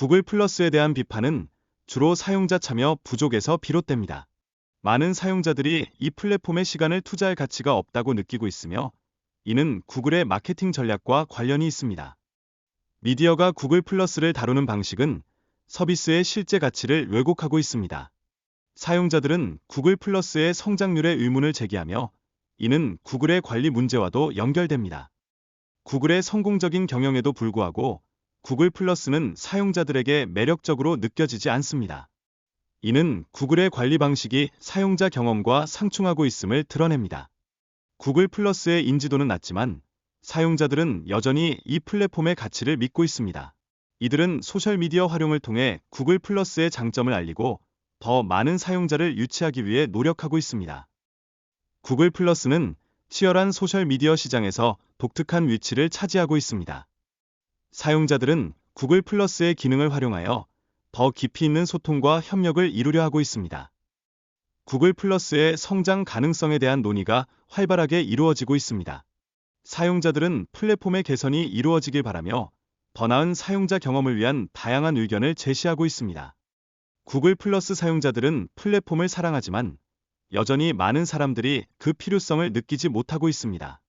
구글 플러스에 대한 비판은 주로 사용자 참여 부족에서 비롯됩니다. 많은 사용자들이 이 플랫폼에 시간을 투자할 가치가 없다고 느끼고 있으며, 이는 구글의 마케팅 전략과 관련이 있습니다. 미디어가 구글 플러스를 다루는 방식은 서비스의 실제 가치를 왜곡하고 있습니다. 사용자들은 구글 플러스의 성장률에 의문을 제기하며, 이는 구글의 관리 문제와도 연결됩니다. 구글의 성공적인 경영에도 불구하고 구글 플러스는 사용자들에게 매력적으로 느껴지지 않습니다. 이는 구글의 관리 방식이 사용자 경험과 상충하고 있음을 드러냅니다. 구글 플러스의 인지도는 낮지만 사용자들은 여전히 이 플랫폼의 가치를 믿고 있습니다. 이들은 소셜미디어 활용을 통해 구글 플러스의 장점을 알리고 더 많은 사용자를 유치하기 위해 노력하고 있습니다. 구글 플러스는 치열한 소셜미디어 시장에서 독특한 위치를 차지하고 있습니다. 사용자들은 구글 플러스의 기능을 활용하여 더 깊이 있는 소통과 협력을 이루려 하고 있습니다. 구글 플러스의 성장 가능성에 대한 논의가 활발하게 이루어지고 있습니다. 사용자들은 플랫폼의 개선이 이루어지길 바라며 더 나은 사용자 경험을 위한 다양한 의견을 제시하고 있습니다. 구글 플러스 사용자들은 플랫폼을 사랑하지만 여전히 많은 사람들이 그 필요성을 느끼지 못하고 있습니다.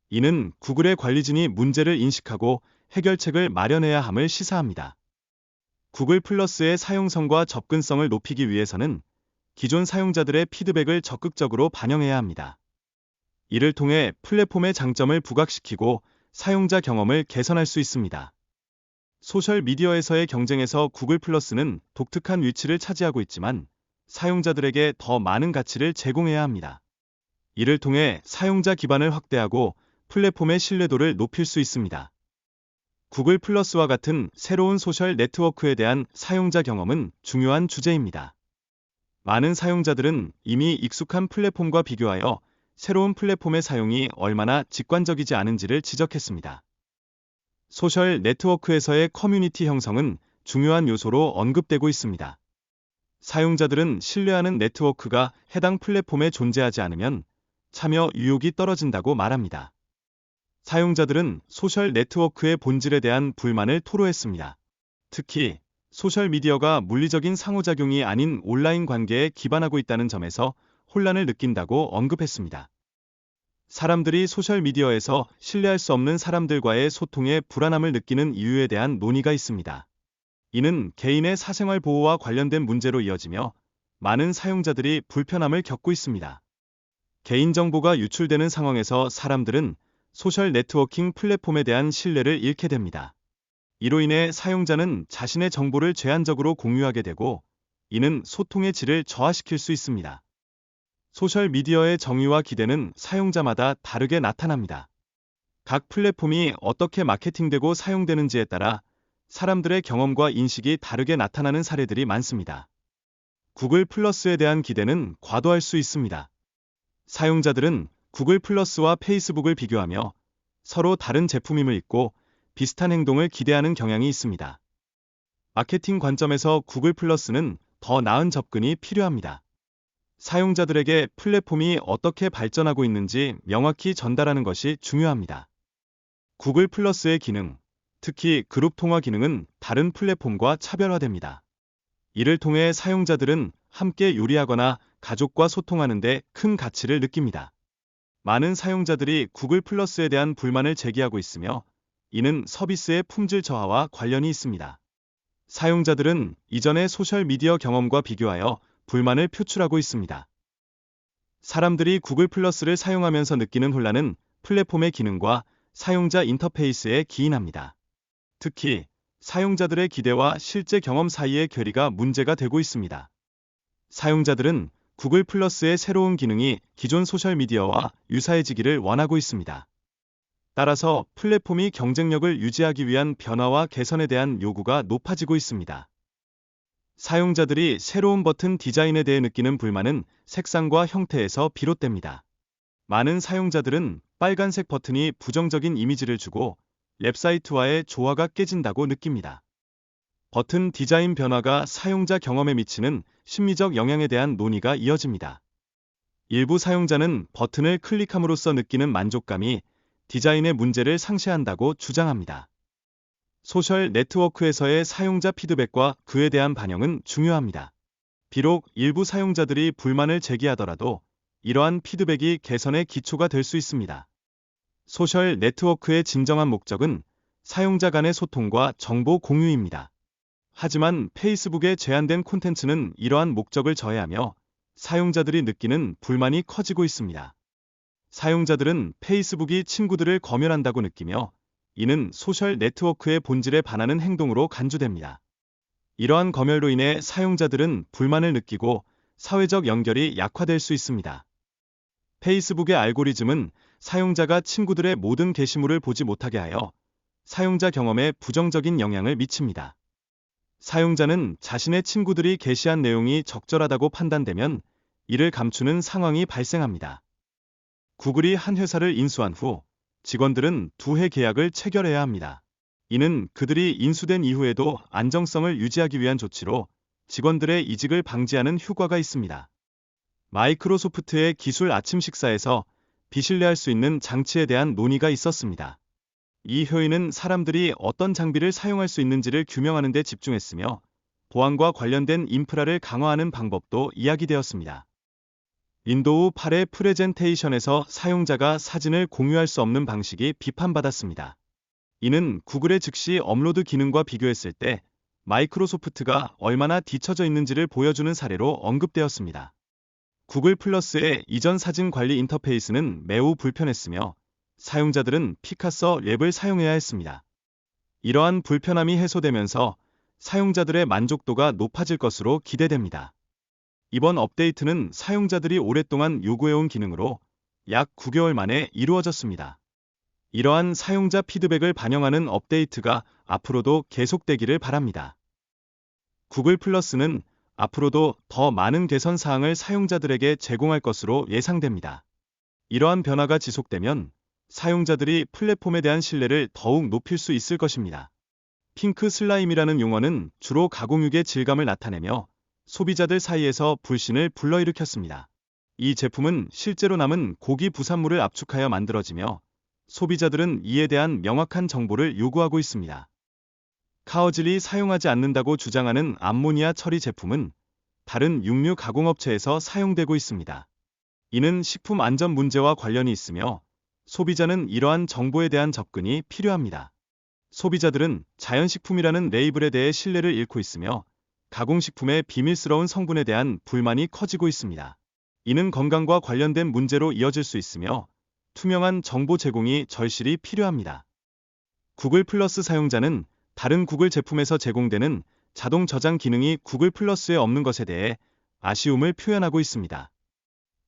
이는 구글의 관리진이 문제를 인식하고 해결책을 마련해야 함을 시사합니다. 구글 플러스의 사용성과 접근성을 높이기 위해서는 기존 사용자들의 피드백을 적극적으로 반영해야 합니다. 이를 통해 플랫폼의 장점을 부각시키고 사용자 경험을 개선할 수 있습니다. 소셜미디어에서의 경쟁에서 구글 플러스는 독특한 위치를 차지하고 있지만 사용자들에게 더 많은 가치를 제공해야 합니다. 이를 통해 사용자 기반을 확대하고 플랫폼의 신뢰도를 높일 수 있습니다. 구글 플러스와 같은 새로운 소셜 네트워크에 대한 사용자 경험은 중요한 주제입니다. 많은 사용자들은 이미 익숙한 플랫폼과 비교하여 새로운 플랫폼의 사용이 얼마나 직관적이지 않은지를 지적했습니다. 소셜 네트워크에서의 커뮤니티 형성은 중요한 요소로 언급되고 있습니다. 사용자들은 신뢰하는 네트워크가 해당 플랫폼에 존재하지 않으면 참여 의욕이 떨어진다고 말합니다. 사용자들은 소셜 네트워크의 본질에 대한 불만을 토로했습니다. 특히 소셜미디어가 물리적인 상호작용이 아닌 온라인 관계에 기반하고 있다는 점에서 혼란을 느낀다고 언급했습니다. 사람들이 소셜미디어에서 신뢰할 수 없는 사람들과의 소통에 불안함을 느끼는 이유에 대한 논의가 있습니다. 이는 개인의 사생활 보호와 관련된 문제로 이어지며 많은 사용자들이 불편함을 겪고 있습니다. 개인정보가 유출되는 상황에서 사람들은 소셜 네트워킹 플랫폼에 대한 신뢰를 잃게 됩니다. 이로 인해 사용자는 자신의 정보를 제한적으로 공유하게 되고, 이는 소통의 질을 저하시킬 수 있습니다. 소셜미디어의 정의와 기대는 사용자마다 다르게 나타납니다. 각 플랫폼이 어떻게 마케팅되고 사용되는지에 따라 사람들의 경험과 인식이 다르게 나타나는 사례들이 많습니다. 구글 플러스에 대한 기대는 과도할 수 있습니다. 사용자들은 구글 플러스와 페이스북을 비교하며 서로 다른 제품임을 잊고 비슷한 행동을 기대하는 경향이 있습니다. 마케팅 관점에서 구글 플러스는 더 나은 접근이 필요합니다. 사용자들에게 플랫폼이 어떻게 발전하고 있는지 명확히 전달하는 것이 중요합니다. 구글 플러스의 기능, 특히 그룹 통화 기능은 다른 플랫폼과 차별화됩니다. 이를 통해 사용자들은 함께 요리하거나 가족과 소통하는 데 큰 가치를 느낍니다. 많은 사용자들이 구글 플러스에 대한 불만을 제기하고 있으며, 이는 서비스의 품질 저하와 관련이 있습니다. 사용자들은 이전의 소셜미디어 경험과 비교하여 불만을 표출하고 있습니다. 사람들이 구글 플러스를 사용하면서 느끼는 혼란은 플랫폼의 기능과 사용자 인터페이스에 기인합니다. 특히 사용자들의 기대와 실제 경험 사이의 괴리가 문제가 되고 있습니다. 사용자들은 구글 플러스의 새로운 기능이 기존 소셜미디어와 유사해지기를 원하고 있습니다. 따라서 플랫폼이 경쟁력을 유지하기 위한 변화와 개선에 대한 요구가 높아지고 있습니다. 사용자들이 새로운 버튼 디자인에 대해 느끼는 불만은 색상과 형태에서 비롯됩니다. 많은 사용자들은 빨간색 버튼이 부정적인 이미지를 주고 웹사이트와의 조화가 깨진다고 느낍니다. 버튼 디자인 변화가 사용자 경험에 미치는 심리적 영향에 대한 논의가 이어집니다. 일부 사용자는 버튼을 클릭함으로써 느끼는 만족감이 디자인의 문제를 상쇄한다고 주장합니다. 소셜 네트워크에서의 사용자 피드백과 그에 대한 반영은 중요합니다. 비록 일부 사용자들이 불만을 제기하더라도 이러한 피드백이 개선의 기초가 될 수 있습니다. 소셜 네트워크의 진정한 목적은 사용자 간의 소통과 정보 공유입니다. 하지만 페이스북의 제한된 콘텐츠는 이러한 목적을 저해하며 사용자들이 느끼는 불만이 커지고 있습니다. 사용자들은 페이스북이 친구들을 검열한다고 느끼며 이는 소셜 네트워크의 본질에 반하는 행동으로 간주됩니다. 이러한 검열로 인해 사용자들은 불만을 느끼고 사회적 연결이 약화될 수 있습니다. 페이스북의 알고리즘은 사용자가 친구들의 모든 게시물을 보지 못하게 하여 사용자 경험에 부정적인 영향을 미칩니다. 사용자는 자신의 친구들이 게시한 내용이 적절하다고 판단되면 이를 감추는 상황이 발생합니다. 구글이 한 회사를 인수한 후 직원들은 2해 계약을 체결해야 합니다. 이는 그들이 인수된 이후에도 안정성을 유지하기 위한 조치로 직원들의 이직을 방지하는 효과가 있습니다. 마이크로소프트의 기술 아침 식사에서 비신뢰할 수 있는 장치에 대한 논의가 있었습니다. 이 회의는 사람들이 어떤 장비를 사용할 수 있는지를 규명하는 데 집중했으며 보안과 관련된 인프라를 강화하는 방법도 이야기되었습니다. 윈도우 8의 프레젠테이션에서 사용자가 사진을 공유할 수 없는 방식이 비판받았습니다. 이는 구글의 즉시 업로드 기능과 비교했을 때 마이크로소프트가 얼마나 뒤처져 있는지를 보여주는 사례로 언급되었습니다. 구글 플러스의 이전 사진 관리 인터페이스는 매우 불편했으며 사용자들은 피카서 랩을 사용해야 했습니다. 이러한 불편함이 해소되면서 사용자들의 만족도가 높아질 것으로 기대됩니다. 이번 업데이트는 사용자들이 오랫동안 요구해온 기능으로 약 9개월 만에 이루어졌습니다. 이러한 사용자 피드백을 반영하는 업데이트가 앞으로도 계속되기를 바랍니다. 구글 플러스는 앞으로도 더 많은 개선 사항을 사용자들에게 제공할 것으로 예상됩니다. 이러한 변화가 지속되면 사용자들이 플랫폼에 대한 신뢰를 더욱 높일 수 있을 것입니다. 핑크 슬라임이라는 용어는 주로 가공육의 질감을 나타내며 소비자들 사이에서 불신을 불러일으켰습니다. 이 제품은 실제로 남은 고기 부산물을 압축하여 만들어지며 소비자들은 이에 대한 명확한 정보를 요구하고 있습니다. 카어질이 사용하지 않는다고 주장하는 암모니아 처리 제품은 다른 육류 가공업체에서 사용되고 있습니다. 이는 식품 안전 문제와 관련이 있으며 소비자는 이러한 정보에 대한 접근이 필요합니다. 소비자들은 자연식품이라는 레이블에 대해 신뢰를 잃고 있으며 가공식품의 비밀스러운 성분에 대한 불만이 커지고 있습니다. 이는 건강과 관련된 문제로 이어질 수 있으며 투명한 정보 제공이 절실히 필요합니다. 구글 플러스 사용자는 다른 구글 제품에서 제공되는 자동 저장 기능이 구글 플러스에 없는 것에 대해 아쉬움을 표현하고 있습니다.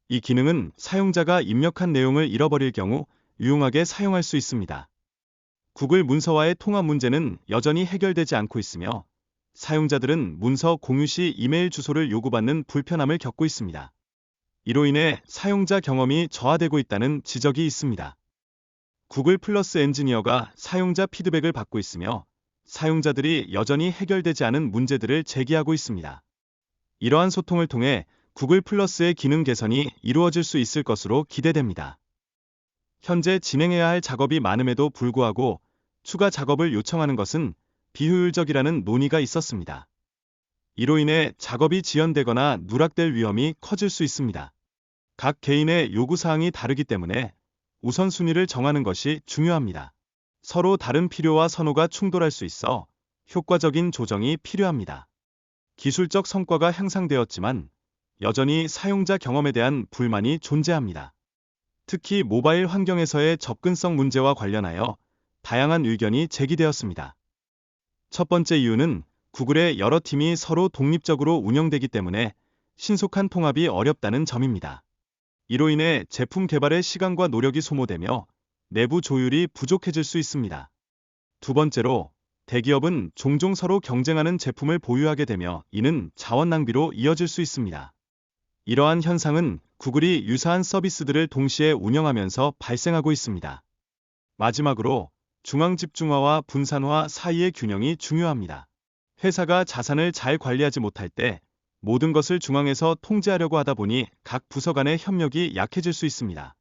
이 기능은 사용자가 입력한 내용을 잃어버릴 경우 유용하게 사용할 수 있습니다. 구글 문서와의 통합 문제는 여전히 해결되지 않고 있으며 사용자들은 문서 공유 시 이메일 주소를 요구받는 불편함을 겪고 있습니다. 이로 인해 사용자 경험이 저하되고 있다는 지적이 있습니다. 구글 플러스 엔지니어가 사용자 피드백을 받고 있으며 사용자들이 여전히 해결되지 않은 문제들을 제기하고 있습니다. 이러한 소통을 통해 구글 플러스의 기능 개선이 이루어질 수 있을 것으로 기대됩니다. 현재 진행해야 할 작업이 많음에도 불구하고 추가 작업을 요청하는 것은 비효율적이라는 논의가 있었습니다. 이로 인해 작업이 지연되거나 누락될 위험이 커질 수 있습니다. 각 개인의 요구사항이 다르기 때문에 우선순위를 정하는 것이 중요합니다. 서로 다른 필요와 선호가 충돌할 수 있어 효과적인 조정이 필요합니다. 기술적 성과가 향상되었지만 여전히 사용자 경험에 대한 불만이 존재합니다. 특히 모바일 환경에서의 접근성 문제와 관련하여 다양한 의견이 제기되었습니다. 첫 번째 이유는 구글의 여러 팀이 서로 독립적으로 운영되기 때문에 신속한 통합이 어렵다는 점입니다. 이로 인해 제품 개발의 시간과 노력이 소모되며 내부 조율이 부족해질 수 있습니다. 두 번째로 대기업은 종종 서로 경쟁하는 제품을 보유하게 되며 이는 자원 낭비로 이어질 수 있습니다. 이러한 현상은 구글이 유사한 서비스들을 동시에 운영하면서 발생하고 있습니다. 마지막으로 중앙 집중화와 분산화 사이의 균형이 중요합니다. 회사가 자산을 잘 관리하지 못할 때 모든 것을 중앙에서 통제하려고 하다 보니 각 부서 간의 협력이 약해질 수 있습니다.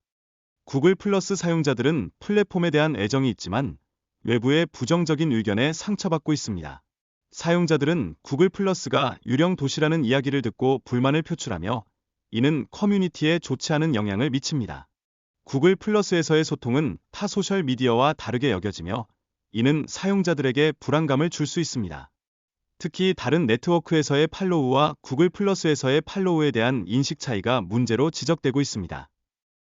구글 플러스 사용자들은 플랫폼에 대한 애정이 있지만 외부의 부정적인 의견에 상처받고 있습니다. 사용자들은 구글 플러스가 유령 도시라는 이야기를 듣고 불만을 표출하며 이는 커뮤니티에 좋지 않은 영향을 미칩니다. 구글 플러스에서의 소통은 타 소셜 미디어와 다르게 여겨지며 이는 사용자들에게 불안감을 줄 수 있습니다. 특히 다른 네트워크에서의 팔로우와 구글 플러스에서의 팔로우에 대한 인식 차이가 문제로 지적되고 있습니다.